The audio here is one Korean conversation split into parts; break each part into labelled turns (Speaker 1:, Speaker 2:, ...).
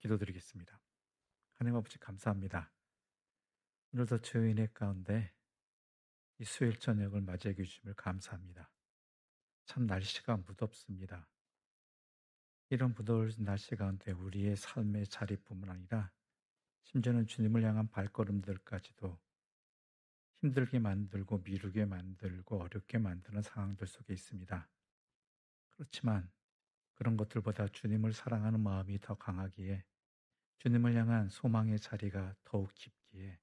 Speaker 1: 기도드리겠습니다. 하나님 아버지 감사합니다. 오늘도 주의 은혜 가운데 이 수요일 저녁을 맞이해 주심을 감사합니다. 참 날씨가 무덥습니다. 이런 무더운 날씨 가운데 우리의 삶의 자리뿐만 아니라 심지어는 주님을 향한 발걸음들까지도 힘들게 만들고 미루게 만들고 어렵게 만드는 상황들 속에 있습니다. 그렇지만 그런 것들보다 주님을 사랑하는 마음이 더 강하기에 주님을 향한 소망의 자리가 더욱 깊기에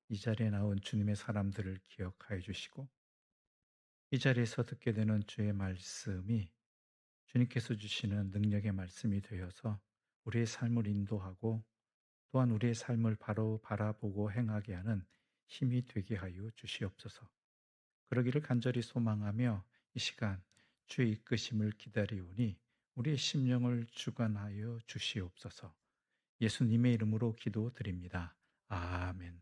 Speaker 1: 이 자리에 나온 주님의 사람들을 기억하여 주시고 이 자리에서 듣게 되는 주의 말씀이 주님께서 주시는 능력의 말씀이 되어서 우리의 삶을 인도하고 또한 우리의 삶을 바로 바라보고 행하게 하는 힘이 되게 하여 주시옵소서. 그러기를 간절히 소망하며 이 시간 주의 이끄심을 기다리오니 우리의 심령을 주관하여 주시옵소서. 예수님의 이름으로 기도드립니다. 아멘.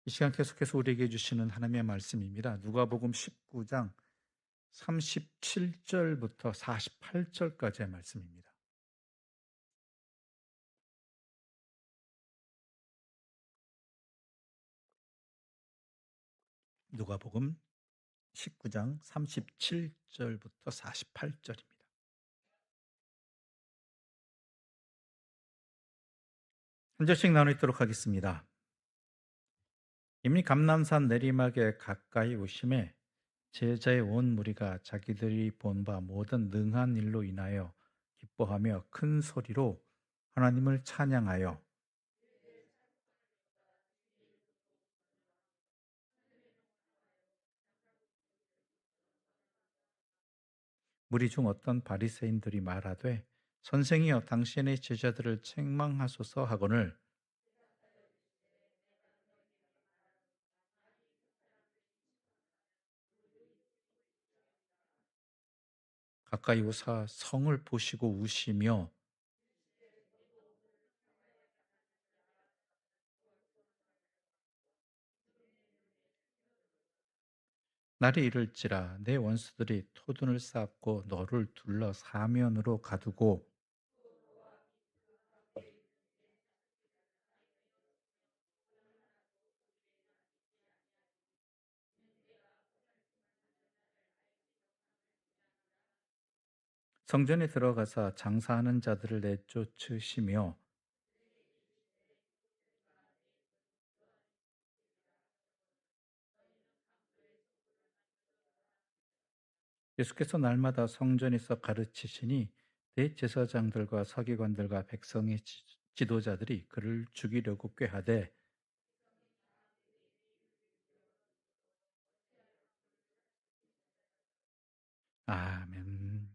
Speaker 1: 이 시간 계속해서 우리에게 주시는 하나님의 말씀입니다. 누가복음 19장 37절부터 48절까지의 말씀입니다. 누가복음 19장 37절부터 48절입니다. 한 절씩 나누도록 하겠습니다. 이미 감람산 내리막에 가까이 오심에 제자의 온 무리가 자기들이 본 바 모든 능한 일로 인하여 기뻐하며 큰 소리로 하나님을 찬양하여 무리 중 어떤 바리새인들이 말하되 선생이여 당신의 제자들을 책망하소서 하거늘 가까이 오사 성을 보시고 우시며 날이 이를지라 내 원수들이 토둔을 쌓고 너를 둘러 사면으로 가두고 성전에 들어가사 장사하는 자들을 내쫓으시며 예수께서 날마다 성전에서 가르치시니 대제사장들과 서기관들과 백성의 지도자들이 그를 죽이려고 꾀하되 아멘.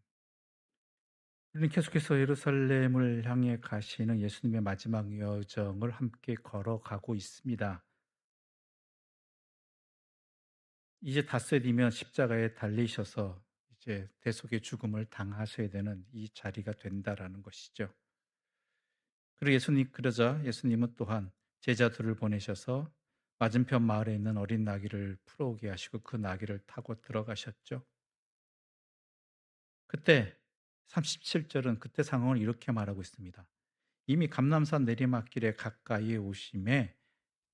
Speaker 1: 우리는 계속해서 예루살렘을 향해 가시는 예수님의 마지막 여정을 함께 걸어가고 있습니다. 이제 닷새이면 십자가에 달리셔서 이제 대속의 죽음을 당하셔야 되는 이 자리가 된다라는 것이죠. 그리고 그러자 예수님은 또한 제자들을 보내셔서 맞은편 마을에 있는 어린 나귀를 풀어오게 하시고 그 나귀를 타고 들어가셨죠. 그때 37절은 그때 상황을 이렇게 말하고 있습니다. 이미 감람산 내리막길에 가까이 오심에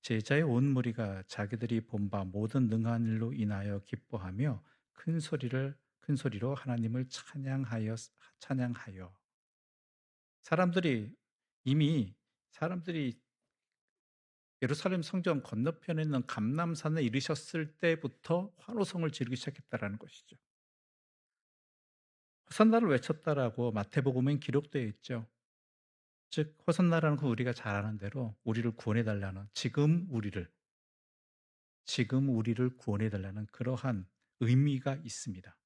Speaker 1: 제자의 온 무리가 자기들이 본 바 모든 능한 일로 인하여 기뻐하며 큰 소리로 하나님을 찬양하여 사람들이 이미 사람들이 예루살렘 성전 건너편에 있는 감람산에 이르셨을 때부터 환호성을 지르기 시작했다라는 것이죠. 호산나를 외쳤다라고 마태복음엔 기록되어 있죠. 즉 호산나라는 건 우리가 잘 아는 대로 우리를 구원해 달라는 지금 우리를 구원해 달라는 그러한 의미가 있습니다.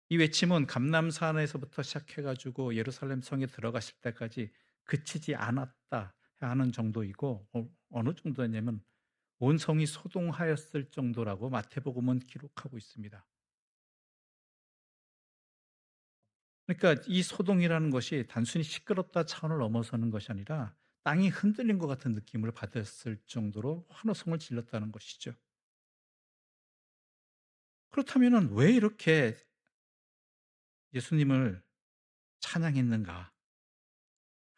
Speaker 1: 이 외침은 감람산에서부터 시작해 가지고 예루살렘 성에 들어가실 때까지 그치지 않았다 하는 정도이고 어느 정도냐면 온 성이 소동하였을 정도라고 마태복음은 기록하고 있습니다. 그러니까 이 소동이라는 것이 단순히 시끄럽다 차원을 넘어서는 것이 아니라 땅이 흔들린 것 같은 느낌을 받았을 정도로 환호성을 질렀다는 것이죠. 그렇다면은 왜 이렇게 예수님을 찬양했는가?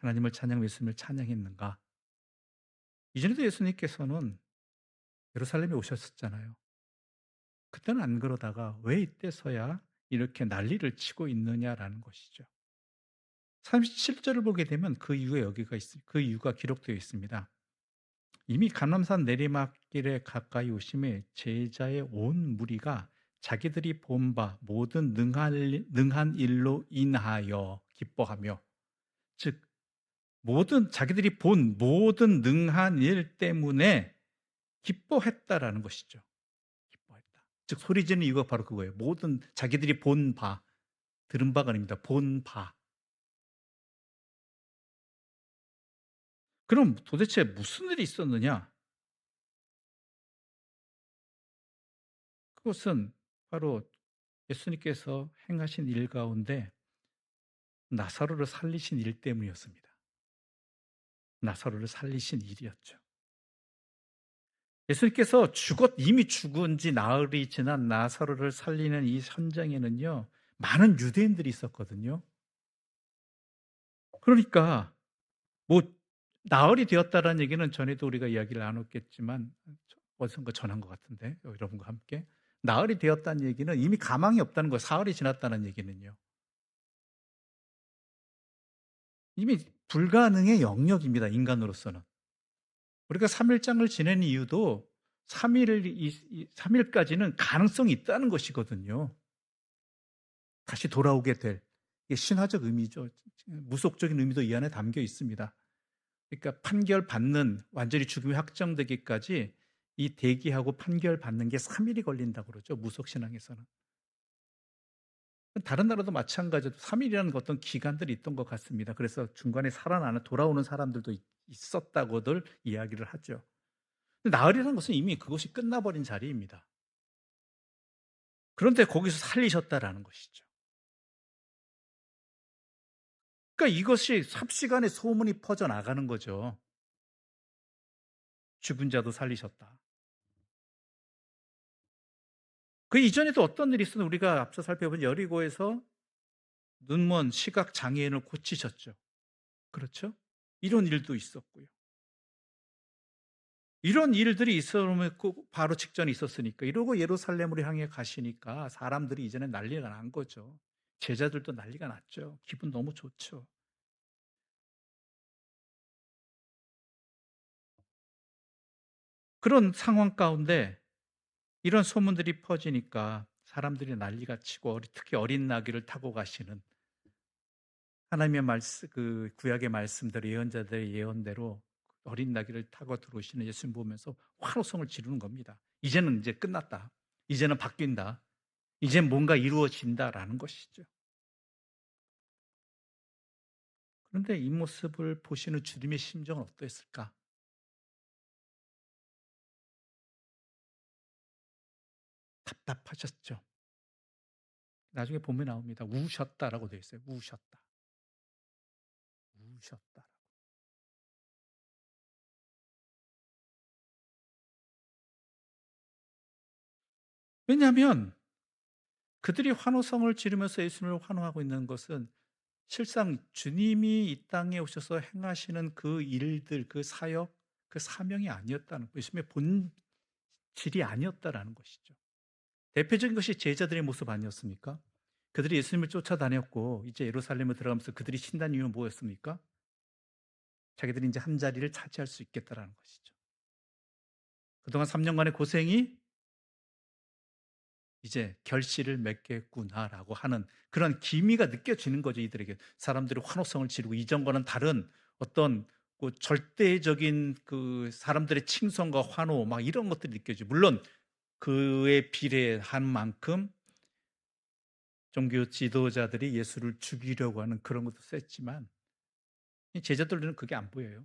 Speaker 1: 하나님을 찬양 예수님을 찬양했는가? 이전에도 예수님께서는 예루살렘에 오셨었잖아요. 그때는 안 그러다가 왜 이때서야 이렇게 난리를 치고 있느냐라는 것이죠. 37 절을 보게 되면 그 이유에 여기가 그 이유가 기록되어 있습니다. 이미 감람산 내리막길에 가까이 오심에 제자의 온 무리가 자기들이 본 바 모든 능한 일로 인하여 기뻐하며, 즉 모든 자기들이 본 모든 능한 일 때문에 기뻐했다라는 것이죠. 기뻐했다. 즉 소리 지르는 이유가 바로 그거예요. 모든 자기들이 본 바, 들은 바가 아닙니다. 본 바. 그럼 도대체 무슨 일이 있었느냐? 그것은 바로 예수님께서 행하신 일 가운데 나사로를 살리신 일 때문이었습니다. 나사로를 살리신 일이었죠. 예수님께서 이미 죽은 지 나흘이 지난 나사로를 살리는 이 현장에는요, 많은 유대인들이 있었거든요. 그러니까 뭐 나흘이 되었다라는 얘기는 전에도 우리가 이야기를 나눴겠지만 어디선가 전한 것 같은데 여러분과 함께 나흘이 되었다는 얘기는 이미 가망이 없다는 거예요. 사흘이 지났다는 얘기는요. 이미 불가능의 영역입니다. 인간으로서는. 우리가 3일장을 지내는 이유도 3일까지는 가능성이 있다는 것이거든요. 다시 돌아오게 될. 이게 신화적 의미죠. 무속적인 의미도 이 안에 담겨 있습니다. 그러니까 판결받는, 완전히 죽음이 확정되기까지 이 대기하고 판결받는 게 3일이 걸린다고 그러죠. 무속신앙에서는. 다른 나라도 마찬가지로 3일이라는 어떤 기간들이 있던 것 같습니다. 그래서 중간에 살아나는, 돌아오는 사람들도 있었다고들 이야기를 하죠. 나흘이라는 것은 이미 그것이 끝나버린 자리입니다. 그런데 거기서 살리셨다라는 것이죠. 그러니까 이것이 삽시간에 소문이 퍼져나가는 거죠. 죽은 자도 살리셨다. 그 이전에도 어떤 일이 있었는지 우리가 앞서 살펴본 여리고에서 눈먼 시각 장애인을 고치셨죠. 그렇죠? 이런 일도 있었고요. 이런 일들이 있으면 바로 직전에 있었으니까, 이러고 예루살렘으로 향해 가시니까 사람들이 이제는 난리가 난 거죠. 제자들도 난리가 났죠. 기분 너무 좋죠. 그런 상황 가운데 이런 소문들이 퍼지니까 사람들이 난리가 치고, 특히 어린 나귀를 타고 가시는 하나님의 말씀, 그 구약의 말씀대로, 예언자들의 예언대로 어린 나귀를 타고 들어오시는 예수님 보면서 환호성을 지르는 겁니다. 이제는 이제 끝났다. 이제는 바뀐다. 이제 뭔가 이루어진다라는 것이죠. 그런데 이 모습을 보시는 주님의 심정은 어떠했을까? 답답하셨죠. 나중에 보면 나옵니다. 우셨다라고 되어 있어요. 우셨다. 우셨다. 왜냐하면 그들이 환호성을 지르면서 예수님을 환호하고 있는 것은 실상 주님이 이 땅에 오셔서 행하시는 그 일들, 그 사역, 그 사명이 아니었다는, 예수님의 본질이 아니었다라는 것이죠. 대표적인 것이 제자들의 모습 아니었습니까? 그들이 예수님을 쫓아다녔고 이제 예루살렘에 들어가면서 그들이 신난 이유는 뭐였습니까? 자기들이 이제 한 자리를 차지할 수 있겠다라는 것이죠. 그동안 3년간의 고생이 이제 결실을 맺겠구나라고 하는 그런 기미가 느껴지는 거죠, 이들에게. 사람들이 환호성을 지르고 이전과는 다른 어떤 그 절대적인 그 사람들의 칭송과 환호 막 이런 것들이 느껴지죠. 물론 그에 비례한 만큼 종교 지도자들이 예수를 죽이려고 하는 그런 것도 셌지만 이 제자들은 그게 안 보여요.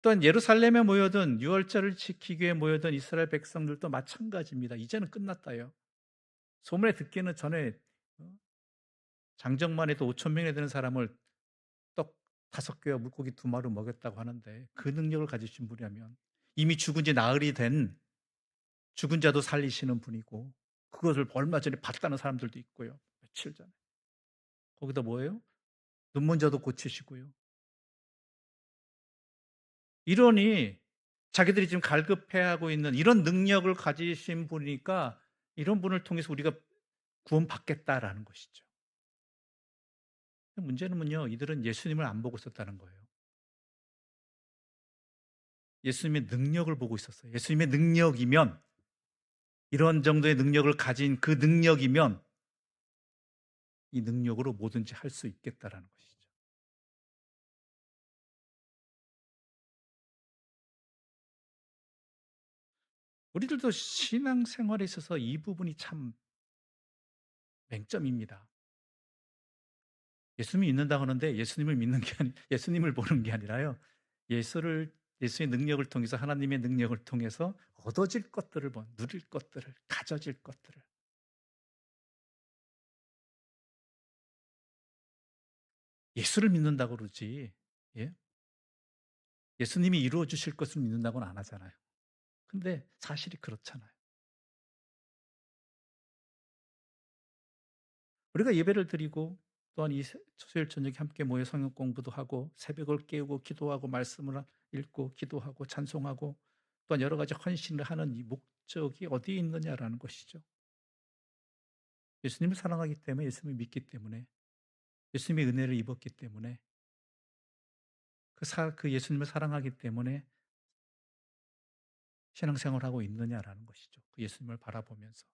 Speaker 1: 또한 예루살렘에 모여든 유월절을 지키기 위해 모여든 이스라엘 백성들도 마찬가지입니다. 이제는 끝났다요. 소문에 듣기는 전에 장정만 해도 5천 명이나 되는 사람을 떡 5개와 물고기 2마리 먹였다고 하는데, 그 능력을 가지신 분이라면 이미 죽은 지 나흘이 된 죽은 자도 살리시는 분이고, 그것을 얼마 전에 봤다는 사람들도 있고요. 며칠 전에. 거기다 뭐예요? 눈 먼저도 고치시고요. 이러니 자기들이 지금 갈급해하고 있는 이런 능력을 가지신 분이니까 이런 분을 통해서 우리가 구원받겠다라는 것이죠. 문제는요, 이들은 예수님을 안 보고 있었다는 거예요. 예수님의 능력을 보고 있었어요. 예수님의 능력이면, 이런 정도의 능력을 가진 그 능력이면 이 능력으로 뭐든지 할 수 있겠다라는 것이죠. 우리들도 신앙생활에 있어서 이 부분이 참 맹점입니다. 예수님이 믿는다고 하는데 예수님을 믿는 게 예수님을 보는 게 아니라요. 예수의 능력을 통해서, 하나님의 능력을 통해서 얻어질 것들을 누릴 것들을, 가져질 것들을. 예수를 믿는다고 그러지. 예? 예수님이 이루어 주실 것을 믿는다고는 안 하잖아요. 근데 사실이 그렇잖아요. 우리가 예배를 드리고 또한 이 수요일 저녁에 함께 모여 성경 공부도 하고 새벽을 깨우고 기도하고 말씀을 읽고 기도하고 찬송하고 또한 여러 가지 헌신을 하는 이 목적이 어디에 있느냐라는 것이죠. 예수님을 사랑하기 때문에, 예수님을 믿기 때문에, 예수님의 은혜를 입었기 때문에, 그 예수님을 사랑하기 때문에 신앙생활을 하고 있느냐라는 것이죠. 그 예수님을 바라보면서.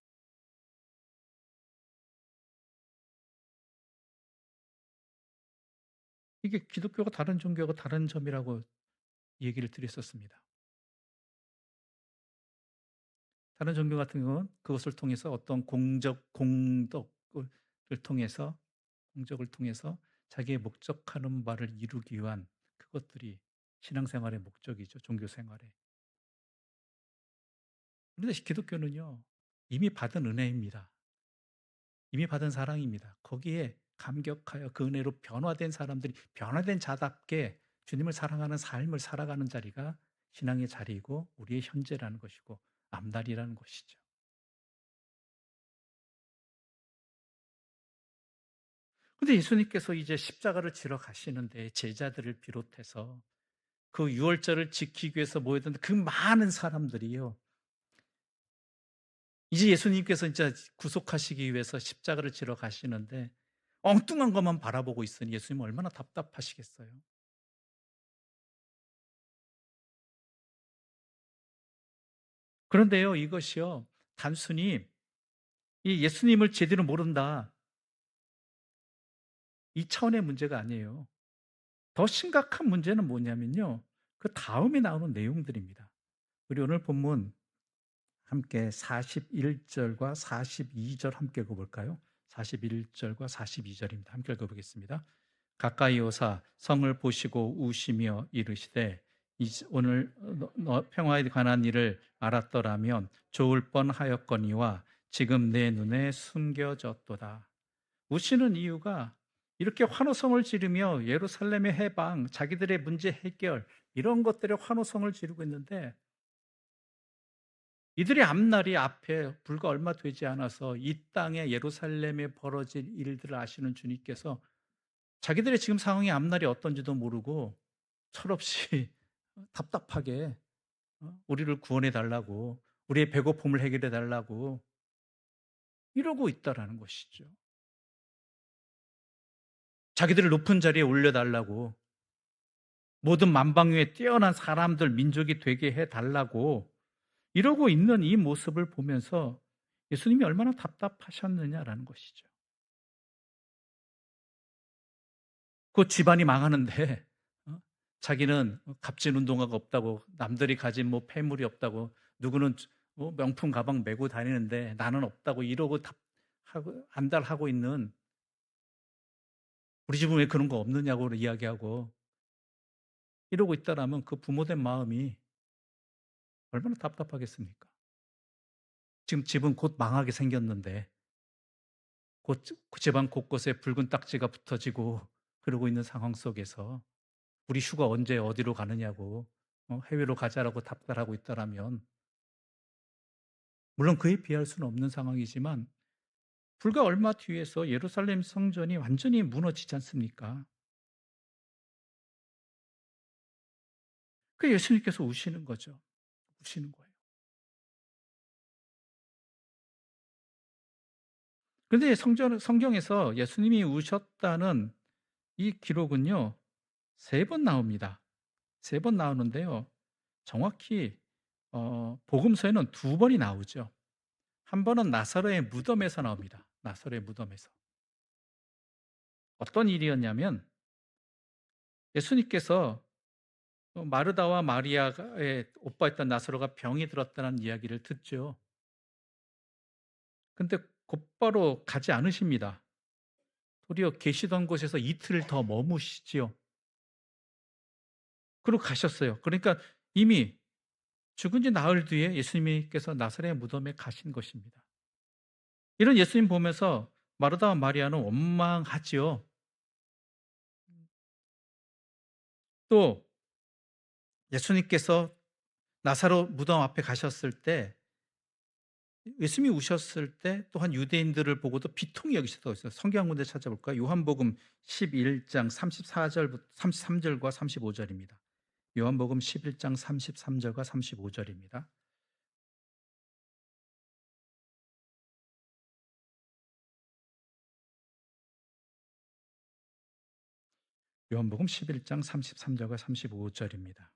Speaker 1: 이게 기독교가 다른 종교하고 다른 점이라고 얘기를 드렸었습니다. 다른 종교 같은 경우는 그것을 통해서 어떤 공덕을 통해서, 공적을 통해서 자기의 목적하는 바를 이루기 위한 그것들이 신앙생활의 목적이죠, 종교 생활의. 그런데 기독교는요, 이미 받은 은혜입니다. 이미 받은 사랑입니다. 거기에 감격하여 그 은혜로 변화된 사람들이 변화된 자답게 주님을 사랑하는 삶을 살아가는 자리가 신앙의 자리이고 우리의 현재라는 것이고 앞날이라는 것이죠. 근데 예수님께서 이제 십자가를 지러 가시는데 제자들을 비롯해서 그 유월절을 지키기 위해서 모였던 그 많은 사람들이요. 이제 예수님께서 진짜 구속하시기 위해서 십자가를 지러 가시는데 엉뚱한 것만 바라보고 있으니 예수님 얼마나 답답하시겠어요. 그런데요, 이것이요, 단순히 이 예수님을 제대로 모른다, 이 차원의 문제가 아니에요. 더 심각한 문제는 뭐냐면요, 그 다음에 나오는 내용들입니다. 우리 오늘 본문 함께 41절과 42절 함께 읽어볼까요? 41절과 42절입니다. 함께 읽어보겠습니다. 가까이 오사 성을 보시고 우시며 이르시되 오늘 평화에 관한 일을 알았더라면 좋을 뻔하였거니와 지금 내 눈에 숨겨졌도다. 우시는 이유가 이렇게 환호성을 지르며 예루살렘의 해방, 자기들의 문제 해결 이런 것들에 환호성을 지르고 있는데 이들의 앞날이 앞에 불과 얼마 되지 않아서 이 땅에 예루살렘에 벌어질 일들을 아시는 주님께서 자기들의 지금 상황의 앞날이 어떤지도 모르고 철없이 답답하게 우리를 구원해 달라고, 우리의 배고픔을 해결해 달라고 이러고 있다라는 것이죠. 자기들을 높은 자리에 올려 달라고, 모든 만방위에 뛰어난 사람들, 민족이 되게 해 달라고 이러고 있는 이 모습을 보면서 예수님이 얼마나 답답하셨느냐라는 것이죠. 그 집안이 망하는데 자기는 값진 운동화가 없다고, 남들이 가진 뭐 폐물이 없다고, 누구는 뭐 명품 가방 메고 다니는데 나는 없다고 이러고 하고 안달하고 있는, 우리 집은 왜 그런 거 없느냐고 이야기하고 이러고 있다라면 그 부모된 마음이 얼마나 답답하겠습니까? 지금 집은 곧 망하게 생겼는데 곧 그 집안 곳곳에 붉은 딱지가 붙어지고 그러고 있는 상황 속에서 우리 휴가 언제 어디로 가느냐고 해외로 가자라고 답답하고 있다라면, 물론 그에 비할 수는 없는 상황이지만 불과 얼마 뒤에서 예루살렘 성전이 완전히 무너지지 않습니까? 그 예수님께서 우시는 거죠. 우시는 거예요. 근데 성경에서 예수님이 우셨다는 이 기록은요. 3번 나옵니다. 3번 나오는데요. 정확히 복음서에는 2 번이 나오죠. 한 번은 나사로의 무덤에서 나옵니다. 나사로의 무덤에서. 어떤 일이었냐면 예수님께서 마르다와 마리아의 오빠였던 나사로가 병이 들었다는 이야기를 듣죠. 근데 곧바로 가지 않으십니다. 도리어 계시던 곳에서 이틀을 더 머무시지요. 그리고 가셨어요. 그러니까 이미 죽은 지 나흘 뒤에 예수님께서 나사렛 무덤에 가신 것입니다. 이런 예수님 보면서 마르다와 마리아는 원망하지요. 또 예수님께서 나사로 무덤 앞에 가셨을 때 예수님이 우셨을 때 또한 유대인들을 보고도 비통히 여기셨다고 했어요. 성경 한 군데 찾아볼까요? 요한복음 11장 34절부터 33절과 35절입니다. 요한복음 11장 33절과 35절입니다. 요한복음 11장 33절과 35절입니다.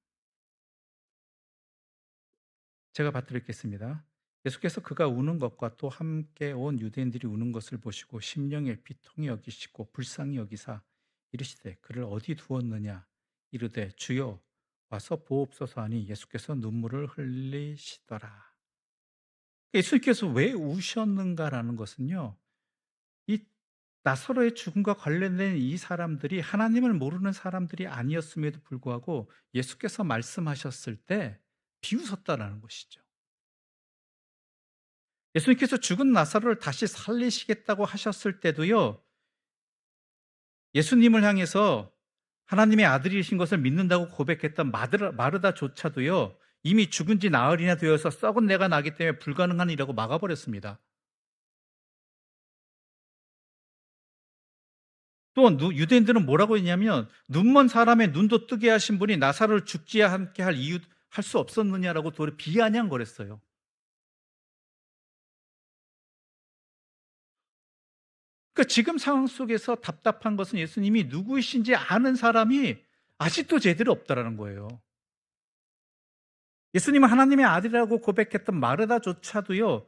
Speaker 1: 제가 받들겠습니다. 예수께서 그가 우는 것과 또 함께 온 유대인들이 우는 것을 보시고 심령에 비통히 여기시고 불쌍히 여기사 이르시되 그를 어디 두었느냐 이르되 주여 와서 보옵소서 하니 예수께서 눈물을 흘리시더라. 예수님께서 왜 우셨는가라는 것은요. 이 나사로의 죽음과 관련된 이 사람들이 하나님을 모르는 사람들이 아니었음에도 불구하고 예수께서 말씀하셨을 때 비웃었다라는 것이죠. 예수님께서 죽은 나사로를 다시 살리시겠다고 하셨을 때도요. 예수님을 향해서 하나님의 아들이신 것을 믿는다고 고백했던 마르다조차도요. 이미 죽은 지 나흘이나 되어서 썩은 내가 나기 때문에 불가능한 일이라고 막아버렸습니다. 또 유대인들은 뭐라고 했냐면 눈먼 사람의 눈도 뜨게 하신 분이 나사로를 죽지 않게 할 이유 할 수 없었느냐라고 도리 비아냥거렸어요. 그러니까 지금 상황 속에서 답답한 것은 예수님이 누구이신지 아는 사람이 아직도 제대로 없다라는 거예요. 예수님은 하나님의 아들이라고 고백했던 마르다조차도요.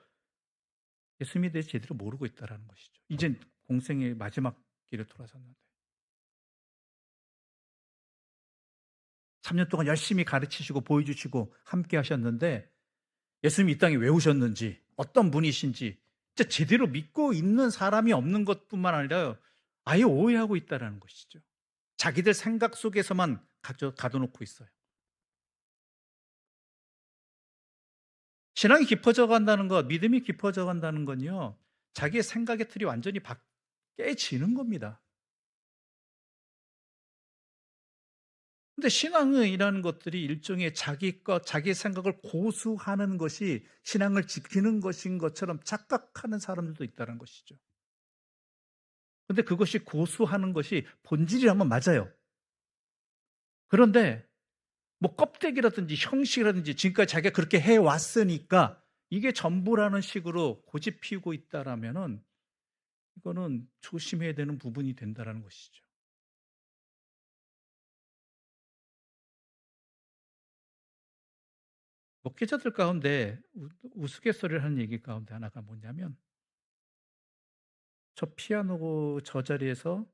Speaker 1: 예수님에 대해서 제대로 모르고 있다라는 것이죠. 이젠 공생의 마지막 길에 돌아섰는데 3년 동안 열심히 가르치시고 보여주시고 함께 하셨는데 예수님이 이 땅에 왜 오셨는지 어떤 분이신지 진짜 제대로 믿고 있는 사람이 없는 것뿐만 아니라 아예 오해하고 있다는 것이죠. 자기들 생각 속에서만 가둬놓고 있어요. 신앙이 깊어져 간다는 것, 믿음이 깊어져 간다는 건요. 자기의 생각의 틀이 완전히 깨지는 겁니다. 근데 신앙이라는 것들이 일종의 자기 것, 자기 생각을 고수하는 것이 신앙을 지키는 것인 것처럼 착각하는 사람들도 있다는 것이죠. 근데 그것이 고수하는 것이 본질이라면 맞아요. 그런데 뭐 껍데기라든지 형식이라든지 지금까지 자기가 그렇게 해 왔으니까 이게 전부라는 식으로 고집 피우고 있다라면은 이거는 조심해야 되는 부분이 된다라는 것이죠. 목회자들 가운데 우스갯소리를 하는 얘기 가운데 하나가 뭐냐면 저 피아노 저 자리에서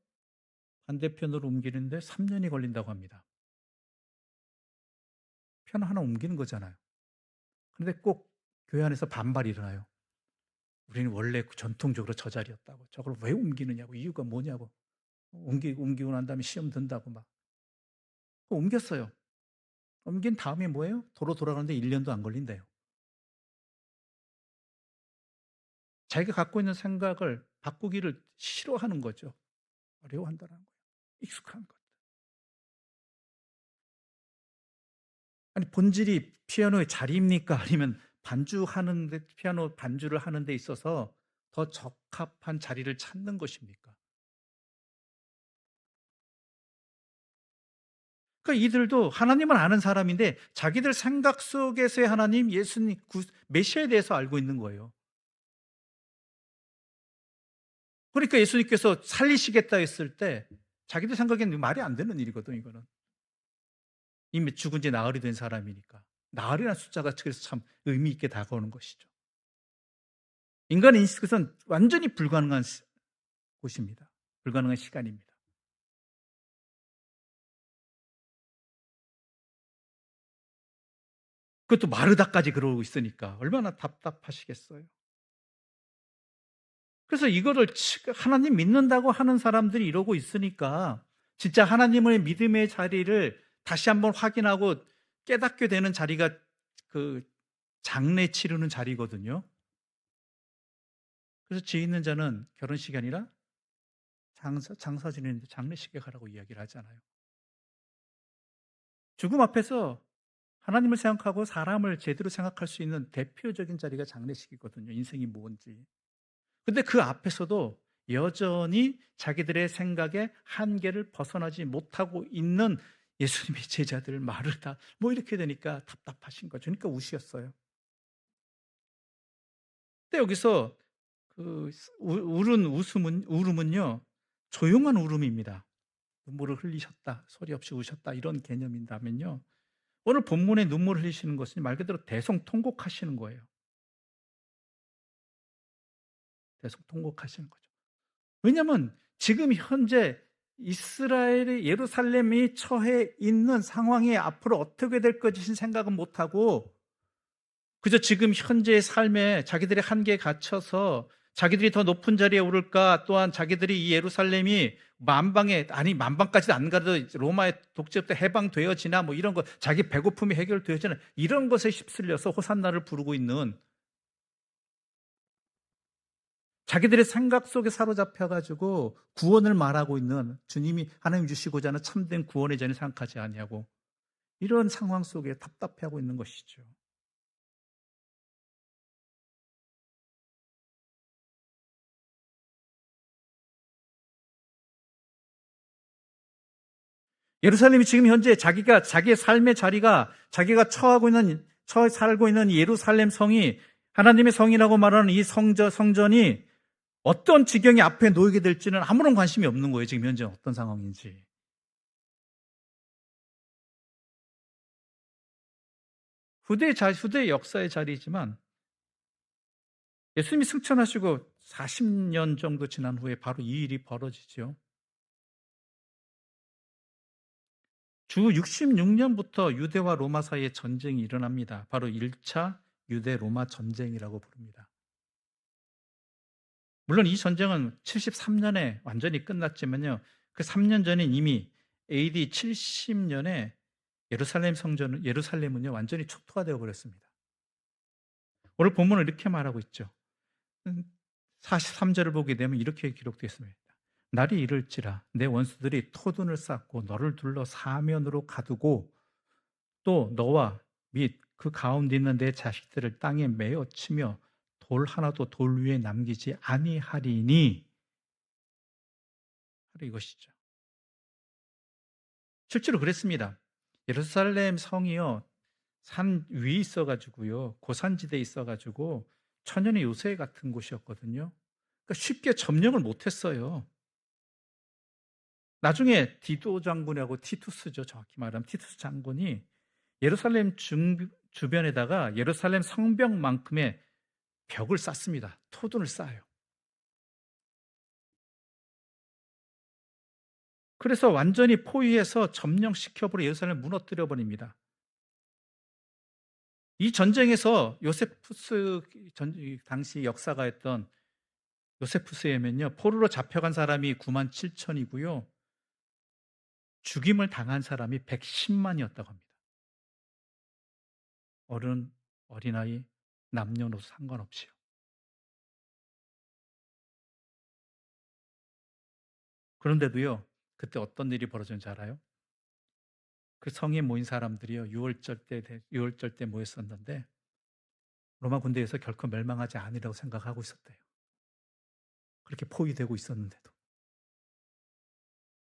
Speaker 1: 반대편으로 옮기는데 3 년이 걸린다고 합니다. 피아노 하나 옮기는 거잖아요. 그런데 꼭 교회 안에서 반발이 일어나요. 우리는 원래 전통적으로 저 자리였다고. 저걸 왜 옮기느냐고. 이유가 뭐냐고. 옮기고 난 다음에 시험 든다고 막. 옮겼어요. 옮긴 다음에 뭐예요? 도로 돌아가는데 1 년도 안 걸린대요. 자기가 갖고 있는 생각을 바꾸기를 싫어하는 거죠. 어려워한다는 거예요. 익숙한 것. 아니 본질이 피아노의 자리입니까? 아니면 반주하는 데 피아노 반주를 하는 데 있어서 더 적합한 자리를 찾는 것입니까? 그러니까 이들도 하나님을 아는 사람인데 자기들 생각 속에서의 하나님, 예수님, 메시아에 대해서 알고 있는 거예요. 그러니까 예수님께서 살리시겠다 했을 때 자기들 생각에는 말이 안 되는 일이거든, 이거는. 이미 죽은 지 나흘이 된 사람이니까. 나흘이라는 숫자가 그래서 참 의미 있게 다가오는 것이죠. 인간의 인식은 완전히 불가능한 곳입니다. 불가능한 시간입니다. 그것도 마르다까지 그러고 있으니까 얼마나 답답하시겠어요. 그래서 이거를 하나님 믿는다고 하는 사람들이 이러고 있으니까 진짜 하나님의 믿음의 자리를 다시 한번 확인하고 깨닫게 되는 자리가 그 장례 치르는 자리거든요. 그래서 죄 있는 자는 결혼식이 아니라 장사 지내는데 장례식에 가라고 이야기를 하잖아요. 죽음 앞에서 하나님을 생각하고 사람을 제대로 생각할 수 있는 대표적인 자리가 장례식이거든요. 인생이 뭔지. 근데 그 앞에서도 여전히 자기들의 생각의 한계를 벗어나지 못하고 있는 예수님의 제자들 마르다 뭐 이렇게 되니까 답답하신 거죠. 그러니까 우시었어요. 근데 여기서 그 울은 울음은요. 조용한 울음입니다. 눈물을 흘리셨다. 소리 없이 우셨다. 이런 개념인다면요. 오늘 본문에 눈물을 흘리시는 것은 말 그대로 대성통곡하시는 거예요. 대성통곡하시는 거죠. 왜냐하면 지금 현재 이스라엘의 예루살렘이 처해 있는 상황이 앞으로 어떻게 될 것이신 생각은 못하고 그저 지금 현재의 삶에 자기들의 한계에 갇혀서 자기들이 더 높은 자리에 오를까 또한 자기들이 이 예루살렘이 만방에 아니 만방까지도 안 가도 로마의 독재부터 해방되어지나 뭐 이런 거 자기 배고픔이 해결되어지나 이런 것에 휩쓸려서 호산나를 부르고 있는 자기들의 생각 속에 사로잡혀 가지고 구원을 말하고 있는 주님이 하나님 주시고자 하는 참된 구원의 전을 생각하지 아니하고 이런 상황 속에 답답해하고 있는 것이죠. 예루살렘이 지금 현재 자기의 삶의 자리가 자기가 처해 살고 있는 이 예루살렘 성이 하나님의 성이라고 말하는 이 성전이 어떤 지경이 앞에 놓이게 될지는 아무런 관심이 없는 거예요. 지금 현재 어떤 상황인지. 후대의 역사의 자리이지만 예수님이 승천하시고 40년 정도 지난 후에 바로 이 일이 벌어지죠. 주 66년부터 유대와 로마 사이에 전쟁이 일어납니다. 바로 1차 유대 로마 전쟁이라고 부릅니다. 물론 이 전쟁은 73년에 완전히 끝났지만요. 그 3년 전인 이미 AD 70년에 예루살렘은요 완전히 촉토가 되어 버렸습니다. 오늘 본문은 이렇게 말하고 있죠. 43절을 보게 되면 이렇게 기록되어 있습니다. 날이 이를지라 내 원수들이 토둔을 쌓고 너를 둘러 사면으로 가두고 또 너와 및 그 가운데 있는 내 자식들을 땅에 메어 치며 돌 하나도 돌 위에 남기지 아니하리니 바로 이것이죠. 실제로 그랬습니다. 예루살렘 성이요 산 위에 있어 가지고요 고산지대에 있어 가지고 천연의 요새 같은 곳이었거든요. 그러니까 쉽게 점령을 못했어요. 나중에 디도 장군하고 티투스죠. 정확히 말하면 티투스 장군이 예루살렘 주변에다가 예루살렘 성벽만큼의 벽을 쌓습니다. 토둔을 쌓아요. 그래서 완전히 포위해서 점령시켜버려 예루살렘을 무너뜨려 버립니다. 이 전쟁에서 당시 역사가였던 요세푸스에 의하면요. 포로로 잡혀간 사람이 9만 7천이고요. 죽임을 당한 사람이 110만이었다고 합니다. 어른, 어린아이, 남녀노소 상관없이요. 그런데도요. 그때 어떤 일이 벌어졌는지 알아요? 그 성에 모인 사람들이요. 유월절 때 모였었는데 로마 군대에서 결코 멸망하지 않으리라고 생각하고 있었대요. 그렇게 포위되고 있었는데도.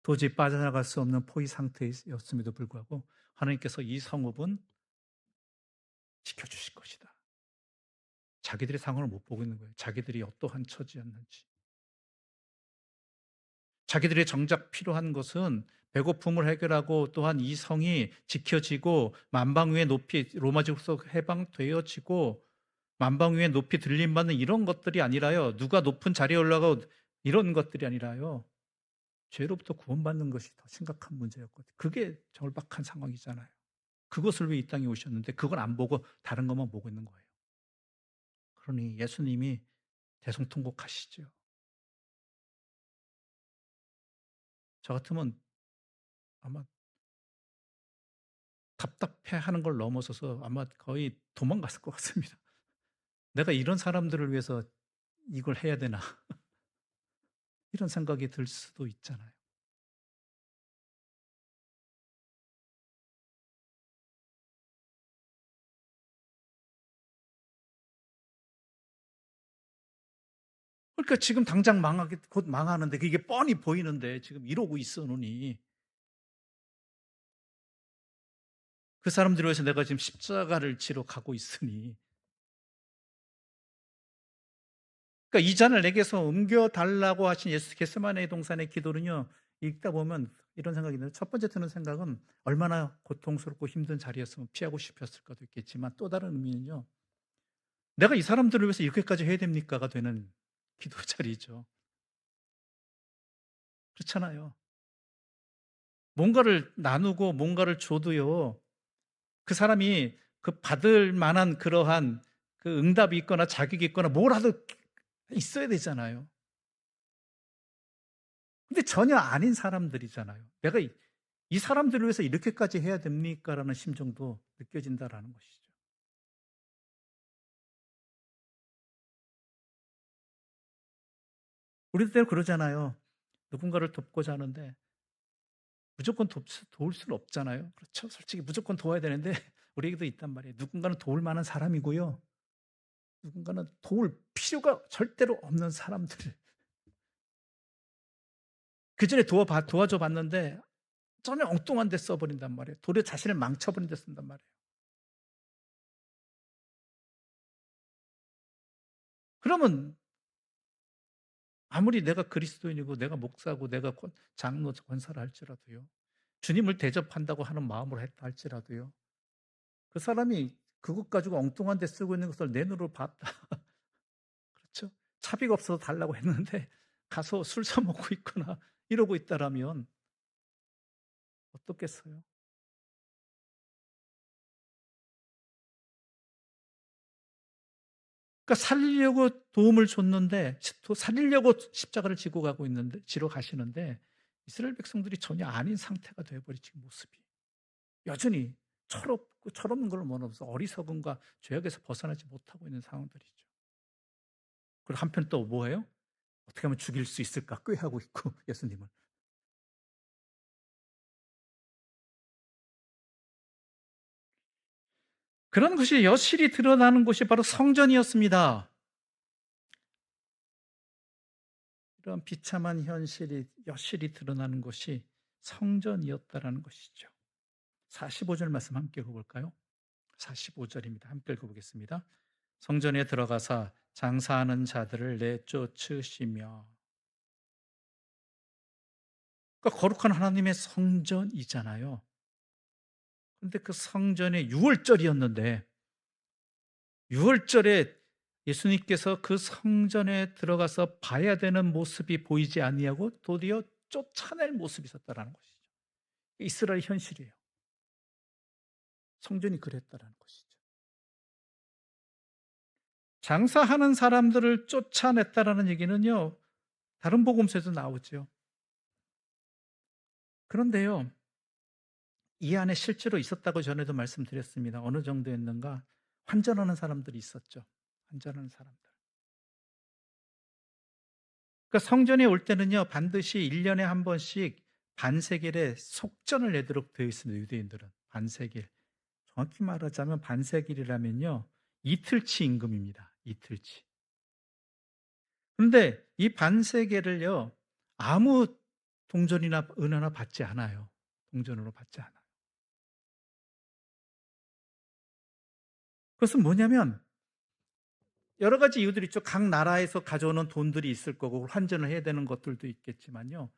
Speaker 1: 도저히 빠져나갈 수 없는 포위 상태였음에도 불구하고 하나님께서 이 성읍은 지켜주실 것이다. 자기들의 상황을 못 보고 있는 거예요. 자기들이 어떠한 처지였는지. 자기들의 정작 필요한 것은 배고픔을 해결하고 또한 이 성이 지켜지고 만방위의 높이 로마 제국에서 해방되어지고 만방위의 높이 들림받는 이런 것들이 아니라요. 누가 높은 자리에 올라가고 이런 것들이 아니라요. 죄로부터 구원받는 것이 더 심각한 문제였거든요. 그게 절박한 상황이잖아요. 그것을 위해 이 땅에 오셨는데 그걸 안 보고 다른 것만 보고 있는 거예요. 그러니 예수님이 대성통곡하시죠. 저 같으면 아마 답답해하는 걸 넘어서서 아마 거의 도망갔을 것 같습니다. '내가 이런 사람들을 위해서 이걸 해야 되나?' 이런 생각이 들 수도 있잖아요. 그러니까 지금 당장 망하게 곧 망하는데 그게 뻔히 보이는데 지금 이러고 있어 놓니 그 사람들을 위해서 내가 지금 십자가를 지러 가고 있으니 그러니까 이 잔을 내게서 옮겨 달라고 하신 예수 겟세마네 동산의 기도는요. 읽다 보면 이런 생각이 드는데 첫 번째 드는 생각은 얼마나 고통스럽고 힘든 자리였으면 피하고 싶었을까도 있겠지만 또 다른 의미는요. '내가 이 사람들을 위해서 이렇게까지 해야 됩니까?'가 되는 기도 자리죠. 그렇잖아요. 뭔가를 나누고 뭔가를 줘도요. 그 사람이 그 받을 만한 그러한 그 응답이 있거나 자격이 있거나 뭐라도 있어야 되잖아요. 근데 전혀 아닌 사람들이잖아요. '내가 이 사람들을 위해서 이렇게까지 해야 됩니까?'라는 심정도 느껴진다라는 것이죠. 우리도 때로 그러잖아요. 누군가를 돕고자 하는데 무조건 도울 수는 없잖아요. 그렇죠. 솔직히 무조건 도와야 되는데 우리에게도 있단 말이에요. 누군가는 도울 만한 사람이고요. 누군가는 도울 필요가 절대로 없는 사람들. 그전에 도와줘 봤는데 전혀 엉뚱한 데 써 버린단 말이에요. 도리어 자신을 망쳐 버린 데 쓴단 말이에요. 그러면 아무리 내가 그리스도인이고 내가 목사고 내가 장로 권사를 할지라도요. 주님을 대접한다고 하는 마음으로 했다 할지라도요. 그 사람이 그것 가지고 엉뚱한 데 쓰고 있는 것을 내 눈으로 봤다. 그렇죠? 차비가 없어서 달라고 했는데 가서 술 사 먹고 있거나 이러고 있다라면 어떻겠어요? 그러니까 살리려고 도움을 줬는데 살리려고 십자가를 지고 가고 있는데 지러 가시는데 이스라엘 백성들이 전혀 아닌 상태가 되어 버리지 모습이. 여전히 철없고 철없는 걸 원하면서 어리석음과 죄악에서 벗어나지 못하고 있는 상황들이죠. 그리고 한편 또 뭐예요? 어떻게 하면 죽일 수 있을까 꾀하고 있고 예수님을. 그런 것이 여실히 드러나는 곳이 바로 성전이었습니다. 이런 비참한 현실이 여실히 드러나는 곳이 성전이었다라는 것이죠. 45절 말씀 함께 읽어볼까요? 45절입니다. 함께 읽어보겠습니다. 성전에 들어가사 장사하는 자들을 내쫓으시며 그러니까 거룩한 하나님의 성전이잖아요. 그런데 그 성전의 유월절이었는데 유월절에 예수님께서 그 성전에 들어가서 봐야 되는 모습이 보이지 아니하고 도리어 쫓아낼 모습이 있었다라는 것이죠. 이스라엘 현실이에요. 성전이 그랬다라는 것이죠. 장사하는 사람들을 쫓아냈다라는 얘기는요. 다른 복음서에도 나오죠. 그런데요. 이 안에 실제로 있었다고 전에도 말씀드렸습니다. 어느 정도였는가? 환전하는 사람들이 있었죠. 환전하는 사람들. 그러니까 성전에 올 때는요. 반드시 1 년에 한 번씩 반세겔의 속전을 내도록 되어 있습니다. 유대인들은. 반세겔. 정확히 말하자면 반세겔이라면요. 이틀치 임금입니다. 이틀치. 그런데 이 반세계를요, 아무 동전이나 은하나 받지 않아요. 동전으로 받지 않아요. 그것은 뭐냐면 여러 가지 이유들이 있죠. 각 나라에서 가져오는 돈들이 있을 거고 환전을 해야 되는 것들도 있겠지만요.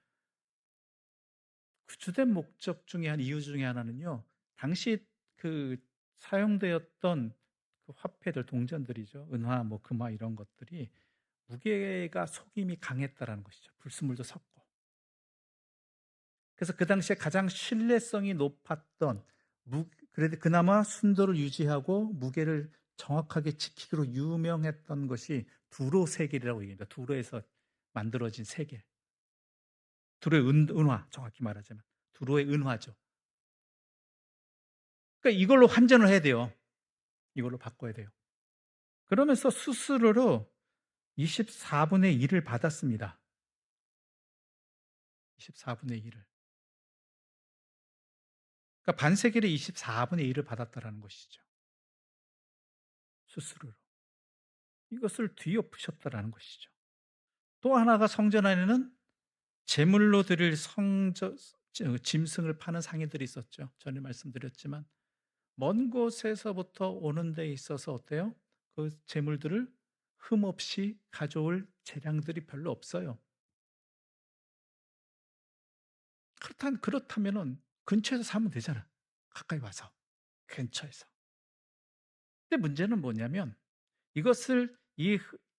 Speaker 1: 그 주된 목적 중에 한 이유 중에 하나는요. 당시 그 사용되었던 그 화폐들, 동전들이죠. 은화, 뭐 금화 이런 것들이 무게가 속임이 강했다라는 것이죠. 불순물도 섞고. 그래서 그 당시에 가장 신뢰성이 높았던 그래도 그나마 순도를 유지하고 무게를 정확하게 지키기로 유명했던 것이 두로 세겔이라고 얘기합니다. 두로에서 만들어진 세겔. 두로의 은화, 정확히 말하자면. 두로의 은화죠. 그러니까 이걸로 환전을 해야 돼요. 이걸로 바꿔야 돼요. 그러면서 수수료로 24분의 1을 받았습니다. 24분의 1을. 그러니까 반세겔의 24분의 1을 받았다라는 것이죠. 수수료로. 이것을 뒤엎으셨다라는 것이죠. 또 하나가 성전 안에는 제물로 드릴 짐승을 파는 상인들이 있었죠. 전에 말씀드렸지만 먼 곳에서부터 오는 데 있어서 어때요? 그 제물들을 흠없이 가져올 재량들이 별로 없어요. 그렇다면은 근처에서 사면 되잖아. 가까이 와서. 근처에서. 근데 문제는 뭐냐면 이것을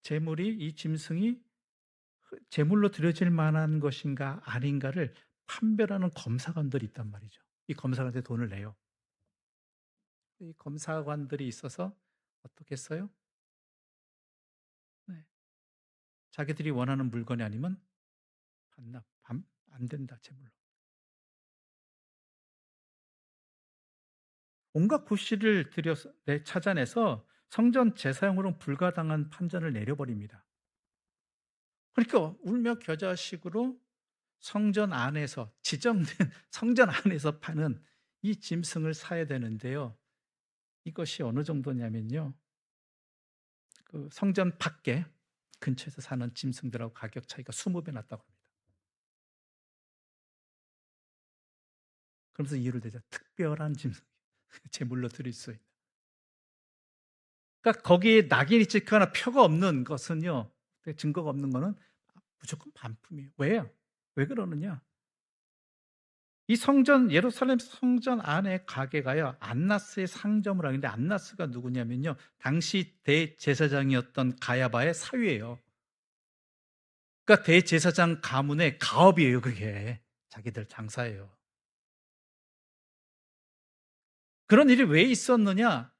Speaker 1: 재물이 이 짐승이 제물로 드려질 만한 것인가 아닌가를 판별하는 검사관들이 있단 말이죠. 이 검사관한테 돈을 내요. 이 검사관들이 있어서 어떻게 했어요? 네. 자기들이 원하는 물건이 아니면 반납, 안 된다, 제물로. 온갖 구실을 찾아내서 성전 제사용으로는 불가당한 판단을 내려버립니다. 그러니까 울며 겨자식으로 성전 안에서 지정된 성전 안에서 파는 이 짐승을 사야 되는데요. 이것이 어느 정도냐면요. 그 성전 밖에 근처에서 사는 짐승들하고 가격 차이가 20배 났다고 합니다. 그러면서 이유를 대자 특별한 짐승, 제물로 드릴 수 있는. 그러니까 거기에 낙인이 찍거나 표가 없는 것은요, 증거가 없는 거는 무조건 반품이에요. 왜요? 왜 그러느냐? 이 성전, 예루살렘 성전 안에 가게가요, 안나스의 상점을 하는데 안나스가 누구냐면요, 당시 대제사장이었던 가야바의 사위예요. 그러니까 대제사장 가문의 가업이에요, 그게. 자기들 장사예요. 그런 일이 왜 있었느냐?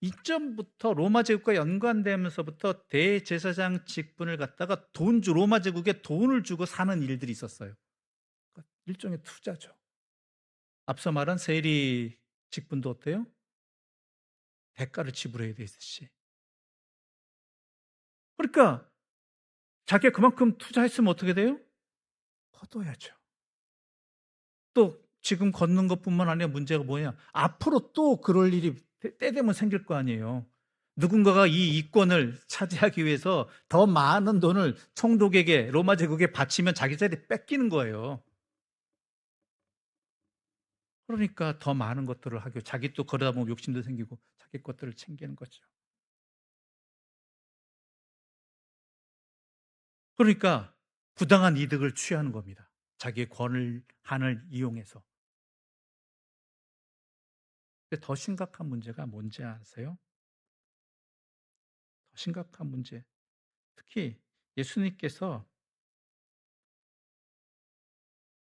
Speaker 1: 이전부터 로마 제국과 연관되면서부터 대제사장 직분을 갖다가 로마 제국에 돈을 주고 사는 일들이 있었어요. 그러니까 일종의 투자죠. 앞서 말한 세리 직분도 어때요? 대가를 지불해야 되듯이. 그러니까 자기가 그만큼 투자했으면 어떻게 돼요? 거둬야죠. 또 지금 걷는 것뿐만 아니라 문제가 뭐냐? 앞으로 또 그럴 일이 때 되면 생길 거 아니에요. 누군가가 이 이권을 차지하기 위해서 더 많은 돈을 총독에게 로마 제국에 바치면 자기 자리 뺏기는 거예요. 그러니까 더 많은 것들을 하고 자기 또 그러다 보면 욕심도 생기고 자기 것들을 챙기는 거죠. 그러니까 부당한 이득을 취하는 겁니다. 자기의 한을 이용해서. 근데 더 심각한 문제가 뭔지 아세요? 더 심각한 문제. 특히 예수님께서